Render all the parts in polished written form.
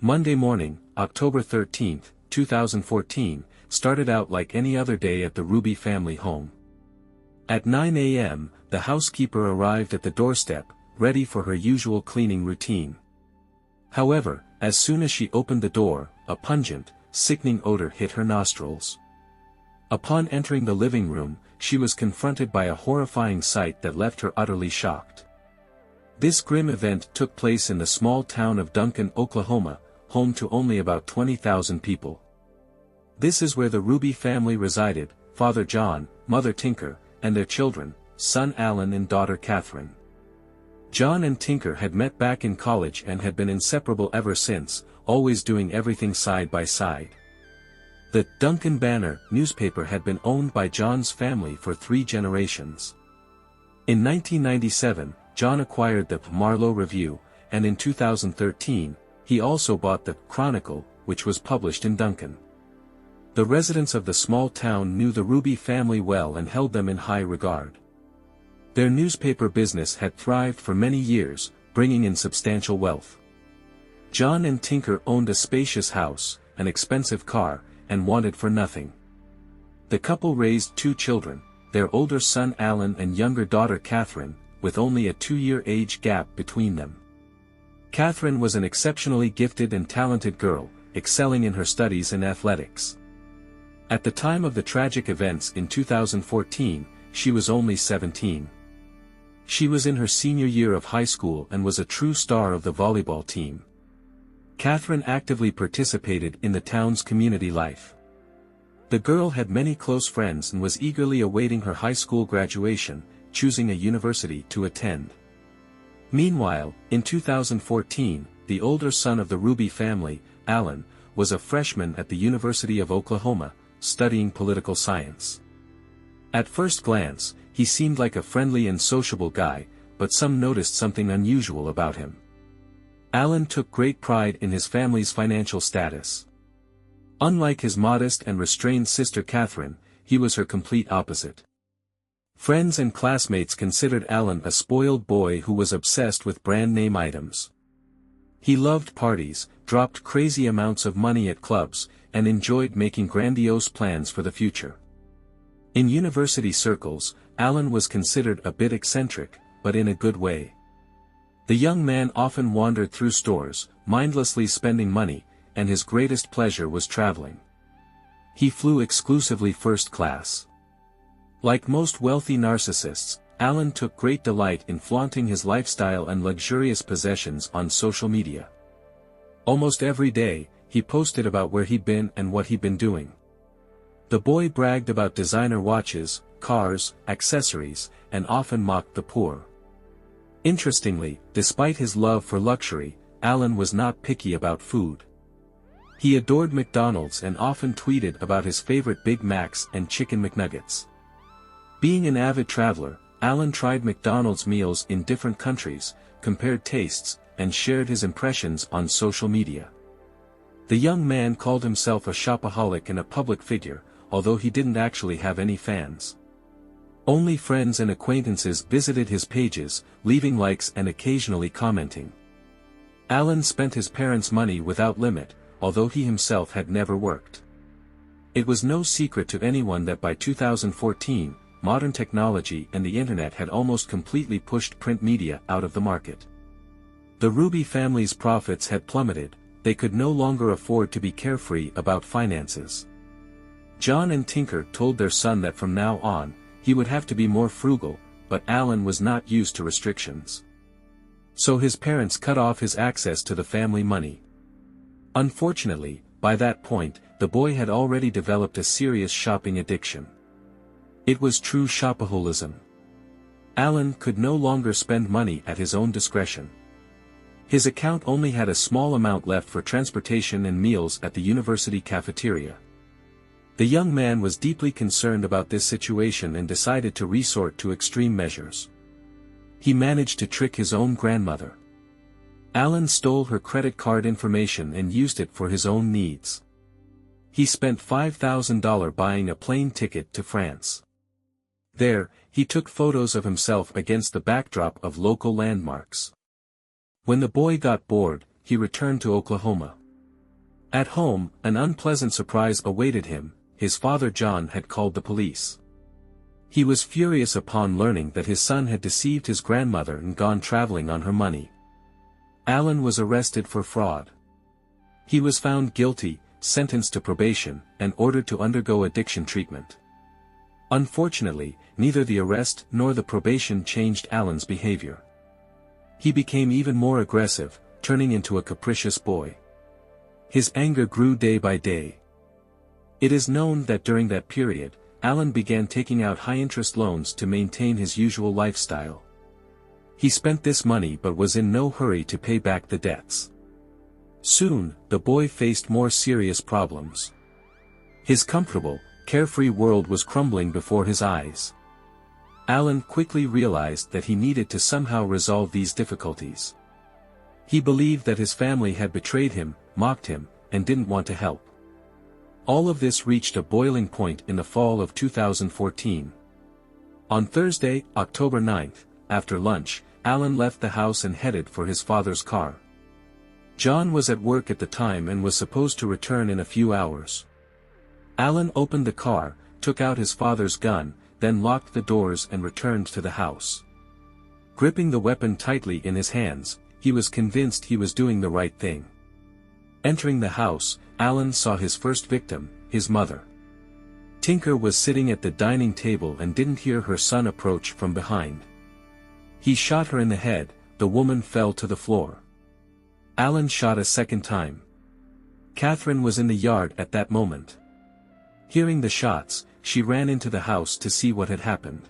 Monday morning, October 13, 2014, started out like any other day at the Hruby family home. At 9 a.m., the housekeeper arrived at the doorstep, ready for her usual cleaning routine. However, as soon as she opened the door, a pungent, sickening odor hit her nostrils. Upon entering the living room, she was confronted by a horrifying sight that left her utterly shocked. This grim event took place in the small town of Duncan, Oklahoma, home to only about 20,000 people. This is where the Hruby family resided, Father John, Mother Tinker, and their children, son Alan and daughter Katherine. John and Tinker had met back in college and had been inseparable ever since, always doing everything side by side. The Duncan Banner newspaper had been owned by John's family for 3 generations. In 1997, John acquired the Marlowe Review, and in 2013, he also bought the Chronicle, which was published in Duncan. The residents of the small town knew the Hruby family well and held them in high regard. Their newspaper business had thrived for many years, bringing in substantial wealth. John and Tinker owned a spacious house, an expensive car, and wanted for nothing. The couple raised 2 children, their older son Alan and younger daughter Katherine, with only a 2-year age gap between them. Katherine was an exceptionally gifted and talented girl, excelling in her studies and athletics. At the time of the tragic events in 2014, she was only 17. She was in her senior year of high school and was a true star of the volleyball team. Katherine actively participated in the town's community life. The girl had many close friends and was eagerly awaiting her high school graduation, choosing a university to attend. Meanwhile, in 2014, the older son of the Hruby family, Alan, was a freshman at the University of Oklahoma, studying political science. At first glance, he seemed like a friendly and sociable guy, but some noticed something unusual about him. Alan took great pride in his family's financial status. Unlike his modest and restrained sister Katherine, he was her complete opposite. Friends and classmates considered Alan a spoiled boy who was obsessed with brand-name items. He loved parties, dropped crazy amounts of money at clubs, and enjoyed making grandiose plans for the future. In university circles, Alan was considered a bit eccentric, but in a good way. The young man often wandered through stores, mindlessly spending money, and his greatest pleasure was traveling. He flew exclusively first class. Like most wealthy narcissists, Alan took great delight in flaunting his lifestyle and luxurious possessions on social media. Almost every day, he posted about where he'd been and what he'd been doing. The boy bragged about designer watches, cars, accessories, and often mocked the poor. Interestingly, despite his love for luxury, Alan was not picky about food. He adored McDonald's and often tweeted about his favorite Big Macs and Chicken McNuggets. Being an avid traveler, Alan tried McDonald's meals in different countries, compared tastes, and shared his impressions on social media. The young man called himself a shopaholic and a public figure, although he didn't actually have any fans. Only friends and acquaintances visited his pages, leaving likes and occasionally commenting. Alan spent his parents' money without limit, although he himself had never worked. It was no secret to anyone that by 2014, modern technology and the internet had almost completely pushed print media out of the market. The Hruby family's profits had plummeted, they could no longer afford to be carefree about finances. John and Tinker told their son that from now on, he would have to be more frugal, but Alan was not used to restrictions. So his parents cut off his access to the family money. Unfortunately, by that point, the boy had already developed a serious shopping addiction. It was true shopaholism. Alan could no longer spend money at his own discretion. His account only had a small amount left for transportation and meals at the university cafeteria. The young man was deeply concerned about this situation and decided to resort to extreme measures. He managed to trick his own grandmother. Alan stole her credit card information and used it for his own needs. He spent $5,000 buying a plane ticket to France. There, he took photos of himself against the backdrop of local landmarks. When the boy got bored, he returned to Oklahoma. At home, an unpleasant surprise awaited him. His father John had called the police. He was furious upon learning that his son had deceived his grandmother and gone traveling on her money. Alan was arrested for fraud. He was found guilty, sentenced to probation, and ordered to undergo addiction treatment. Unfortunately, neither the arrest nor the probation changed Alan's behavior. He became even more aggressive, turning into a capricious boy. His anger grew day by day. It is known that during that period, Alan began taking out high-interest loans to maintain his usual lifestyle. He spent this money but was in no hurry to pay back the debts. Soon, the boy faced more serious problems. His comfortable, carefree world was crumbling before his eyes. Alan quickly realized that he needed to somehow resolve these difficulties. He believed that his family had betrayed him, mocked him, and didn't want to help. All of this reached a boiling point in the fall of 2014. On Thursday, October 9th, after lunch, Alan left the house and headed for his father's car. John was at work at the time and was supposed to return in a few hours. Alan opened the car, took out his father's gun, then locked the doors and returned to the house. Gripping the weapon tightly in his hands, he was convinced he was doing the right thing. Entering the house, Alan saw his first victim, his mother. Tinker was sitting at the dining table and didn't hear her son approach from behind. He shot her in the head. The woman fell to the floor. Alan shot a second time. Katherine was in the yard at that moment. Hearing the shots, she ran into the house to see what had happened.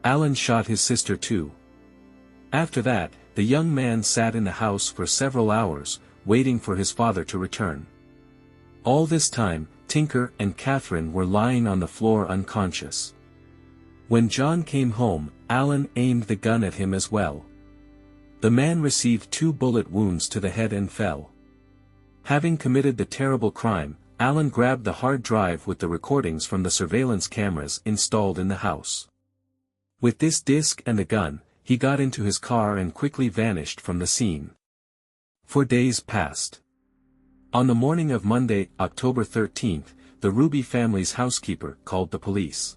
Alan shot his sister too. After that, the young man sat in the house for several hours, waiting for his father to return. All this time, Tinker and Katherine were lying on the floor unconscious. When John came home, Alan aimed the gun at him as well. The man received 2 bullet wounds to the head and fell. Having committed the terrible crime, Alan grabbed the hard drive with the recordings from the surveillance cameras installed in the house. With this disc and the gun, he got into his car and quickly vanished from the scene. 4 days passed. On the morning of Monday, October 13th, the Hruby family's housekeeper called the police.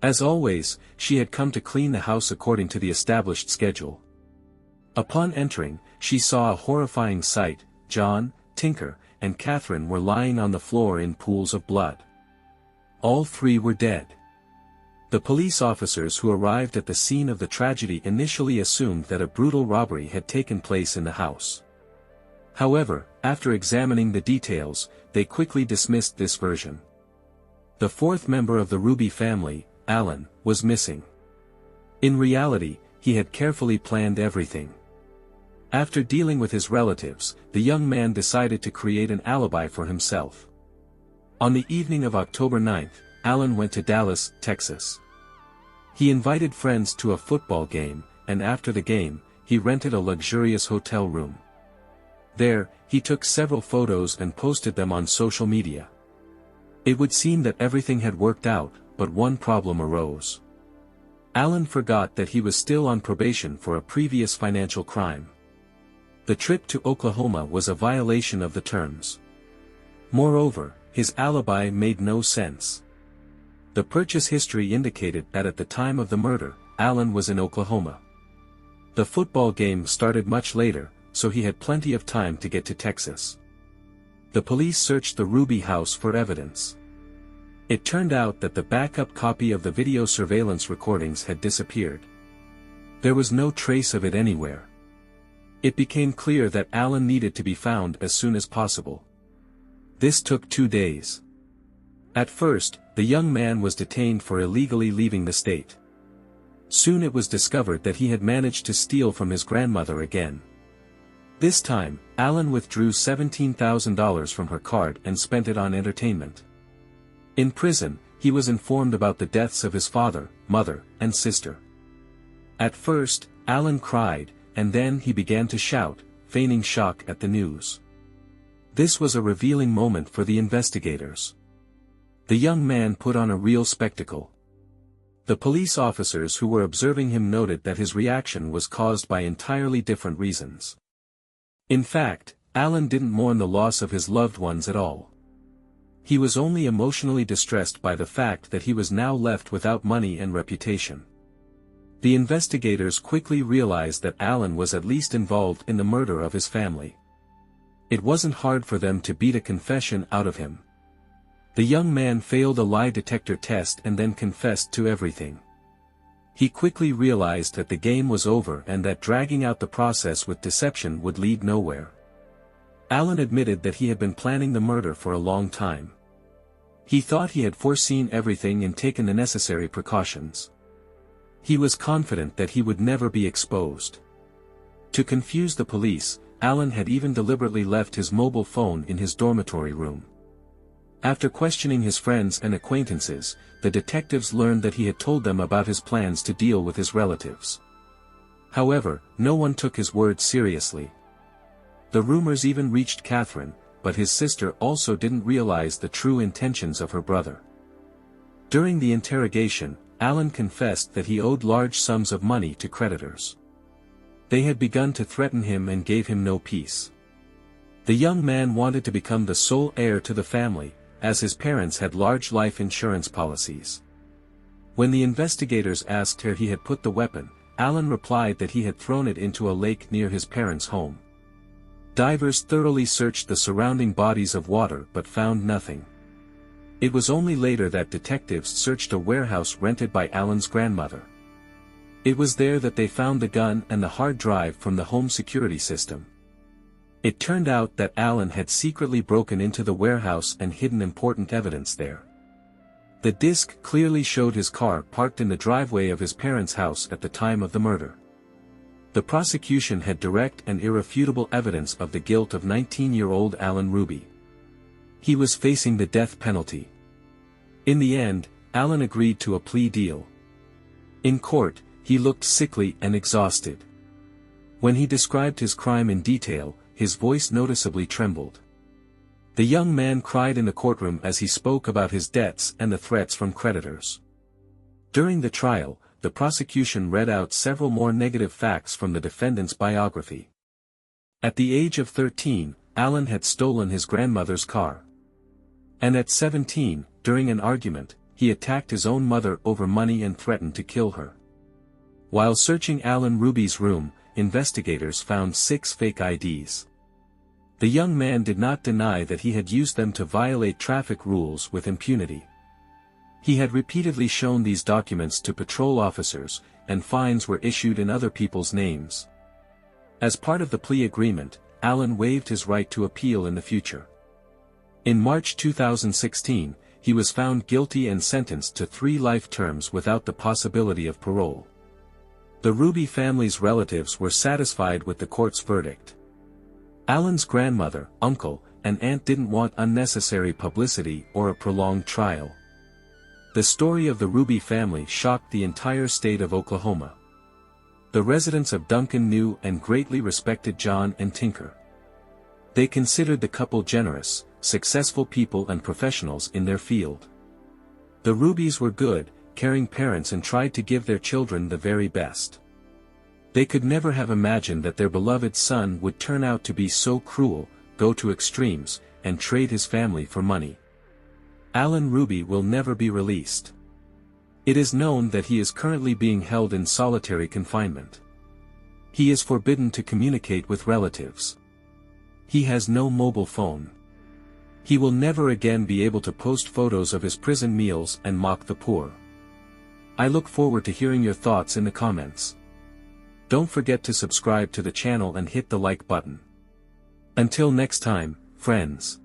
As always, she had come to clean the house according to the established schedule. Upon entering, she saw a horrifying sight. John, Tinker, and Katherine were lying on the floor in pools of blood. All 3 were dead. The police officers who arrived at the scene of the tragedy initially assumed that a brutal robbery had taken place in the house. However, after examining the details, they quickly dismissed this version. The 4th member of the Hruby family, Alan, was missing. In reality, he had carefully planned everything. After dealing with his relatives, the young man decided to create an alibi for himself. On the evening of October 9th, Alan went to Dallas, Texas. He invited friends to a football game, and after the game, he rented a luxurious hotel room. There, he took several photos and posted them on social media. It would seem that everything had worked out, but one problem arose. Alan forgot that he was still on probation for a previous financial crime. The trip to Oklahoma was a violation of the terms. Moreover, his alibi made no sense. The purchase history indicated that at the time of the murder, Alan was in Oklahoma. The football game started much later, so he had plenty of time to get to Texas. The police searched the Hruby house for evidence. It turned out that the backup copy of the video surveillance recordings had disappeared. There was no trace of it anywhere. It became clear that Alan needed to be found as soon as possible. This took 2 days. At first, the young man was detained for illegally leaving the state. Soon it was discovered that he had managed to steal from his grandmother again. This time, Alan withdrew $17,000 from her card and spent it on entertainment. In prison, he was informed about the deaths of his father, mother, and sister. At first, Alan cried, and then he began to shout, feigning shock at the news. This was a revealing moment for the investigators. The young man put on a real spectacle. The police officers who were observing him noted that his reaction was caused by entirely different reasons. In fact, Alan didn't mourn the loss of his loved ones at all. He was only emotionally distressed by the fact that he was now left without money and reputation. The investigators quickly realized that Alan was at least involved in the murder of his family. It wasn't hard for them to beat a confession out of him. The young man failed a lie detector test and then confessed to everything. He quickly realized that the game was over and that dragging out the process with deception would lead nowhere. Alan admitted that he had been planning the murder for a long time. He thought he had foreseen everything and taken the necessary precautions. He was confident that he would never be exposed. To confuse the police, Alan had even deliberately left his mobile phone in his dormitory room. After questioning his friends and acquaintances, the detectives learned that he had told them about his plans to deal with his relatives. However, no one took his words seriously. The rumors even reached Katherine, but his sister also didn't realize the true intentions of her brother. During the interrogation, Alan confessed that he owed large sums of money to creditors. They had begun to threaten him and gave him no peace. The young man wanted to become the sole heir to the family, as his parents had large life insurance policies. When the investigators asked where he had put the weapon, Alan replied that he had thrown it into a lake near his parents' home. Divers thoroughly searched the surrounding bodies of water but found nothing. It was only later that detectives searched a warehouse rented by Alan's grandmother. It was there that they found the gun and the hard drive from the home security system. It turned out that Alan had secretly broken into the warehouse and hidden important evidence there. The disc clearly showed his car parked in the driveway of his parents' house at the time of the murder. The prosecution had direct and irrefutable evidence of the guilt of 19-year-old Alan Hruby. He was facing the death penalty. In the end, Alan agreed to a plea deal. In court, he looked sickly and exhausted. When he described his crime in detail, his voice noticeably trembled. The young man cried in the courtroom as he spoke about his debts and the threats from creditors. During the trial, the prosecution read out several more negative facts from the defendant's biography. At the age of 13, Alan had stolen his grandmother's car. And at 17, during an argument, he attacked his own mother over money and threatened to kill her. While searching Alan Hruby's room, investigators found 6 fake IDs. The young man did not deny that he had used them to violate traffic rules with impunity. He had repeatedly shown these documents to patrol officers, and fines were issued in other people's names. As part of the plea agreement, Alan waived his right to appeal in the future. In March 2016, he was found guilty and sentenced to 3 life terms without the possibility of parole. The Hruby family's relatives were satisfied with the court's verdict. Alan's grandmother, uncle, and aunt didn't want unnecessary publicity or a prolonged trial. The story of the Hruby family shocked the entire state of Oklahoma. The residents of Duncan knew and greatly respected John and Tinker. They considered the couple generous, successful people and professionals in their field. The Hrubys were good, caring parents and tried to give their children the very best. They could never have imagined that their beloved son would turn out to be so cruel, go to extremes, and trade his family for money. Alan Hruby will never be released. It is known that he is currently being held in solitary confinement. He is forbidden to communicate with relatives. He has no mobile phone. He will never again be able to post photos of his prison meals and mock the poor. I look forward to hearing your thoughts in the comments. Don't forget to subscribe to the channel and hit the like button. Until next time, friends.